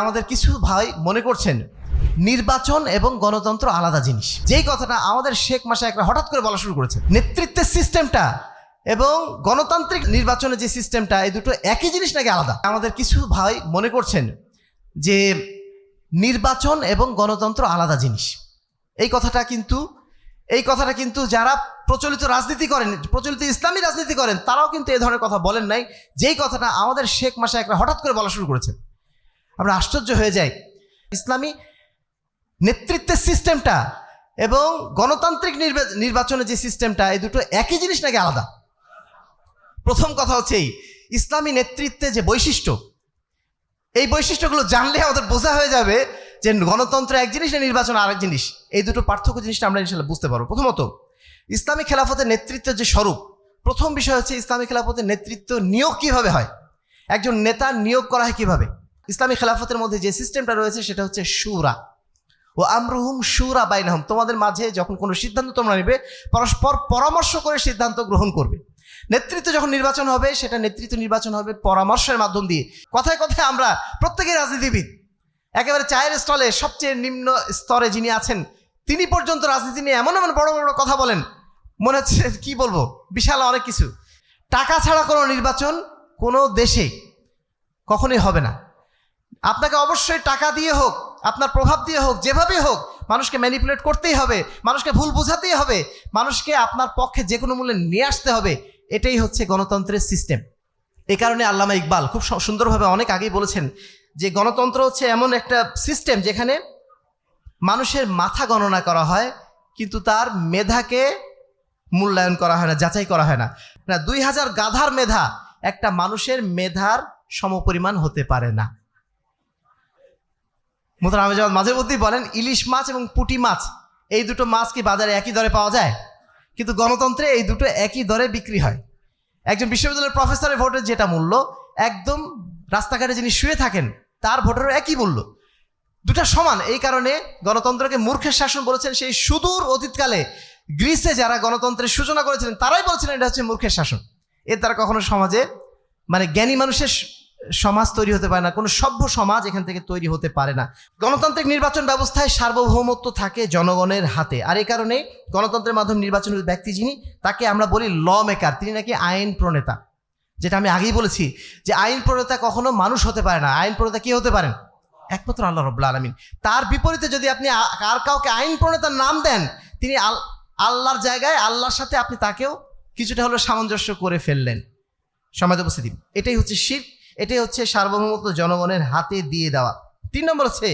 আমাদের কিছু ভাই মনে করছেন নির্বাচন এবং গণতন্ত্র আলাদা জিনিস। যেই কথাটা আমাদের শেখ মাশায়েখরা হঠাৎ করে বলা শুরু করেছে। নেতৃত্বের সিস্টেমটা এবং গণতান্ত্রিক নির্বাচনের যে সিস্টেমটা, এই দুটো একই জিনিস নাকি আলাদা। আমাদের কিছু ভাই মনে করছেন যে নির্বাচন এবং গণতন্ত্র আলাদা জিনিস। এই কথাটা কিন্তু যারা প্রচলিত রাজনীতি করেন, প্রচলিত ইসলামী রাজনীতি করেন, তারাও কিন্তু এই ধরনের কথা বলেন নাই। যেই কথাটা আমাদের শেখ মাশায়েখরা হঠাৎ করে বলা শুরু করেছে, আমরা আশ্চর্য হয়ে যাই। ইসলামী নেতৃত্বের সিস্টেমটা এবং গণতান্ত্রিক নির্বাচনের যে সিস্টেমটা, এই দুটো একই জিনিস নাকি আলাদা। প্রথম কথা হচ্ছে ইসলামী নেতৃত্বে যে বৈশিষ্ট্য, এই বৈশিষ্ট্যগুলো জানলে আমাদের বোঝা হয়ে যাবে যে গণতন্ত্র এক জিনিস না নির্বাচন আরেক জিনিস। এই দুটো পার্থক্য জিনিসটা আমরা ইনশাআল্লাহ বুঝতে পারবো। প্রথমত, ইসলামী খেলাফতের নেতৃত্বের যে স্বরূপ, প্রথম বিষয় হচ্ছে ইসলামী খেলাফতের নেতৃত্ব নিয়োগ কিভাবে হয়, একজন নেতা নিয়োগ করা হয় কিভাবে। ইসলামী খেলাফতের মধ্যে যে সিস্টেমটা রয়েছে সেটা হচ্ছে শুরা ও আমরুহুম শুরা বাইনাহুম। তোমাদের মাঝে যখন কোনো সিদ্ধান্ত তোমরা নেবে, পরস্পর পরামর্শ করে সিদ্ধান্ত গ্রহণ করবে। নেতৃত্ব যখন নির্বাচন হবে, সেটা নেতৃত্ব নির্বাচন হবে পরামর্শের মাধ্যম দিয়ে। কথায় কথায় আমরা প্রত্যেকেই রাজনীতিবিদ, একেবারে চায়ের স্টলে সবচেয়ে নিম্ন স্তরে যিনি আছেন তিনি পর্যন্ত রাজনীতি নিয়ে এমন এমন বড় বড় কথা বলেন, মনে হচ্ছে কি বলবো, বিশাল অনেক কিছু। টাকা ছাড়া কোনো নির্বাচন কোনো দেশে কখনোই হবে না। আপনাকে অবশ্যই টাকা দিয়ে হোক, আপনার প্রভাব দিয়ে হোক, যেভাবেই হোক, মানুষকে ম্যানিপুলেট করতেই হবে, মানুষকে ভুল বোঝাতেই হবে, মানুষকে আপনার পক্ষে যে কোনো মূল্যে নিয়ে আসতে হবে। এটাই হচ্ছে গণতন্ত্রের সিস্টেম। এই কারণে আল্লামা ইকবাল খুব সুন্দরভাবে অনেক আগেই বলেছেন যে গণতন্ত্র হচ্ছে এমন একটা সিস্টেম যেখানে মানুষের মাথা গণনা করা হয়, কিন্তু তার মেধাকে মূল্যায়ন করা হয় না, যাচাই করা হয় না। 2000 গাধার মেধা একটা মানুষের মেধার সমপরিমাণ হতে পারে না। মোহতারাম আহমদ মাঝে মধ্যেই বলেন, ইলিশ মাছ এবং পুঁটি মাছ, এই দুটো মাছ কি বাজারে একই দরে পাওয়া যায়? কিন্তু গণতন্ত্রে এই দুটো একই দরে বিক্রি হয়। একজন বিশ্ববিদ্যালয়ের প্রফেসরের ভোটের যেটা মূল্য, একদম রাস্তাঘাটে যিনি শুয়ে থাকেন তার ভোটেরও একই মূল্য, দুটা সমান। এই কারণে গণতন্ত্রকে মূর্খের শাসন বলেছেন। সেই সুদূর অতীতকালে গ্রিসে যারা গণতন্ত্রের সূচনা করেছিলেন তারাই বলছিলেন এটা হচ্ছে মূর্খের শাসন। এর দ্বারা কখনো সমাজে জ্ঞানী মানুষের সমাজ তৈরি হতে পারে না, কোনো সভ্য সমাজ এখান থেকে তৈরি হতে পারে না। গণতান্ত্রিক নির্বাচন ব্যবস্থায় সার্বভৌমত্ব থাকে জনগণের হাতে। আর এই কারণে গণতন্ত্রের মাধ্যমে নির্বাচনের ব্যক্তি যিনি, তাকে আমরা বলি ল মেকার, তিনি নাকি আইন প্রণেতা। যেটা আমি আগেই বলেছি যে আইন প্রণেতা কখনো মানুষ হতে পারে না। আইন প্রণেতা কে হতে পারেন? একমাত্র আল্লাহ রাব্বুল আলামিন। তার বিপরীতে যদি আপনি আর কাউকে আইন প্রণেতার নাম দেন, তিনি আল্লাহর জায়গায়, আল্লাহর সাথে আপনি তাকেও কিছুটা হলেও সামঞ্জস্য করে ফেললেন। সমাজ উপস্থিতি, এটাই হচ্ছে শিরক, এটাই হচ্ছে সার্বভৌমত্ব জনগণের হাতে দিয়ে দেওয়া। 3 নম্বর হচ্ছে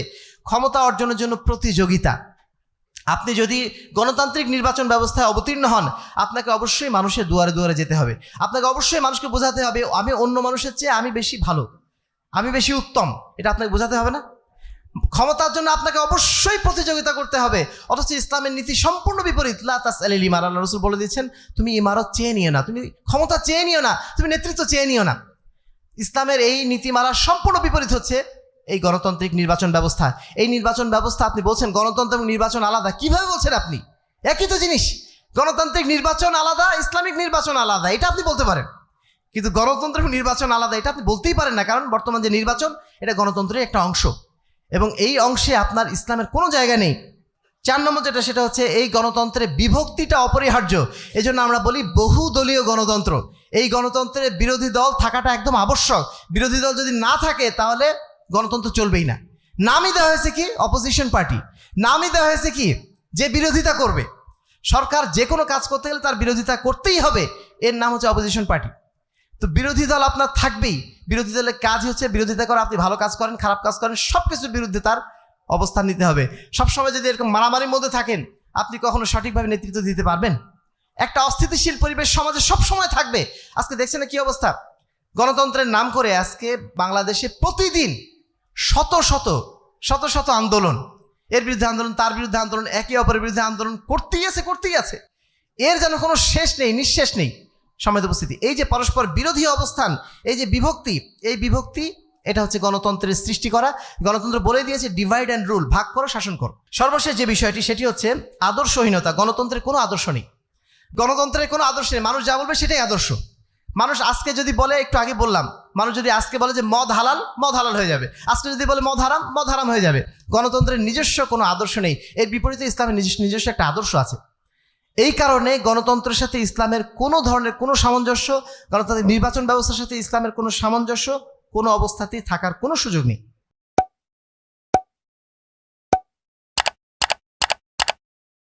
ক্ষমতা অর্জনের জন্য প্রতিযোগিতা। আপনি যদি গণতান্ত্রিক নির্বাচন ব্যবস্থায় অবতীর্ণ হন, আপনাকে অবশ্যই মানুষের দুয়ারে দুয়ারে যেতে হবে। আপনাকে অবশ্যই মানুষকে বোঝাতে হবে আমি অন্য মানুষের চেয়ে আমি বেশি ভালো, আমি বেশি উত্তম। এটা আপনাকে বোঝাতে হবে না? ক্ষমতার জন্য আপনাকে অবশ্যই প্রতিযোগিতা করতে হবে। অথচ ইসলামের নীতি সম্পূর্ণ বিপরীত। লা তাসআলিল ইমারা, আল্লাহ রাসূল বলে দিয়েছেন, তুমি ইমারত চেয়ে নিও না, তুমি ক্ষমতা চেয়ে নিও না, তুমি নেতৃত্ব চেয়ে নিও না। ইসলামের এই নীতিমালার সম্পূর্ণ বিপরীত হচ্ছে এই গণতান্ত্রিক নির্বাচন ব্যবস্থা। এই নির্বাচন ব্যবস্থা আপনি বলছেন গণতন্ত্র এবং নির্বাচন আলাদা। কিভাবে বলছেন আপনি? একই তো জিনিস। গণতান্ত্রিক নির্বাচন আলাদা, ইসলামিক নির্বাচন আলাদা, এটা আপনি বলতে পারেন। কিন্তু গণতন্ত্র এবং নির্বাচন আলাদা এটা আপনি বলতেই পারেন না, কারণ বর্তমান যে নির্বাচন, এটা গণতন্ত্রের একটা অংশ এবং এই অংশে আপনার ইসলামের কোনো জায়গা নেই। 4 নম্বর যেটা, সেটা হচ্ছে এই গণতন্ত্রের বিভক্তিটা অপরিহার্য। এই জন্য আমরা বলি বহুদলীয় গণতন্ত্র। এই গণতন্ত্রের বিরোধী দল থাকাটা একদম আবশ্যক। বিরোধী দল যদি না থাকে তাহলে গণতন্ত্র চলবেই না। নামই দেওয়া হয়েছে কি? Opposition party. নামই দেওয়া হয়েছে কি? যে বিরোধিতা করবে। সরকার যে কোনো কাজ করতে গেলে তার বিরোধিতা করতেই হবে, এর নাম হচ্ছে অপোজিশন পার্টি। তো বিরোধী দল আপনার থাকবেই। বিরোধী দলের কাজ হচ্ছে বিরোধিতা করা। আপনি ভালো কাজ করেন, খারাপ কাজ করেন, সব কিছুর বিরুদ্ধে তার অবস্থান নিতে হবে। সবসময় যদি এরকম মারামারির মধ্যে থাকেন, আপনি কখনো সঠিকভাবে নেতৃত্ব দিতে পারবেন? একটা অস্থিতিশীল পরিবেশ সমাজে সবসময় থাকবে। আজকে দেখছেন না কি অবস্থা? গণতন্ত্রের নাম করে আজকে বাংলাদেশে প্রতিদিন শত শত আন্দোলন, এর বিরুদ্ধে আন্দোলন, তার বিরুদ্ধে আন্দোলন, একে অপরের বিরুদ্ধে আন্দোলন করতেই আছে। এর যেন কোনো শেষ নেই, নিঃশেষ নেই। সমাজ উপস্থিতি, এই যে পরস্পর বিরোধী অবস্থান, এই যে বিভক্তি, এই বিভক্তি এটা হচ্ছে গণতন্ত্রের সৃষ্টি করা। গণতন্ত্র বলে দিয়েছে ডিভাইড অ্যান্ড রুল, ভাগ করো, শাসন করো। সর্বশেষ যে বিষয়টি, সেটি হচ্ছে আদর্শহীনতা। গণতন্ত্রের কোনো আদর্শ নেই। গণতন্ত্রের কোনো আদর্শ নেই। মানুষ যা বলবে সেটাই আদর্শ। মানুষ আজকে যদি বলে, একটু আগে বললাম মানুষ যদি আজকে বলে যে মদ হালাল হয়ে যাবে, আজকে যদি বলে মদ হারাম হয়ে যাবে। গণতন্ত্রের নিজস্ব কোনো আদর্শ নেই, এর বিপরীতে ইসলামের নিজস্ব একটা আদর্শ আছে। এই কারণে গণতন্ত্রের সাথে ইসলামের কোনো ধরনের কোনো সামঞ্জস্য, গণতান্ত্রিক নির্বাচন ব্যবস্থার সাথে ইসলামের কোনো সামঞ্জস্য কোনো অবস্থাতেই থাকার কোনো সুযোগ নেই।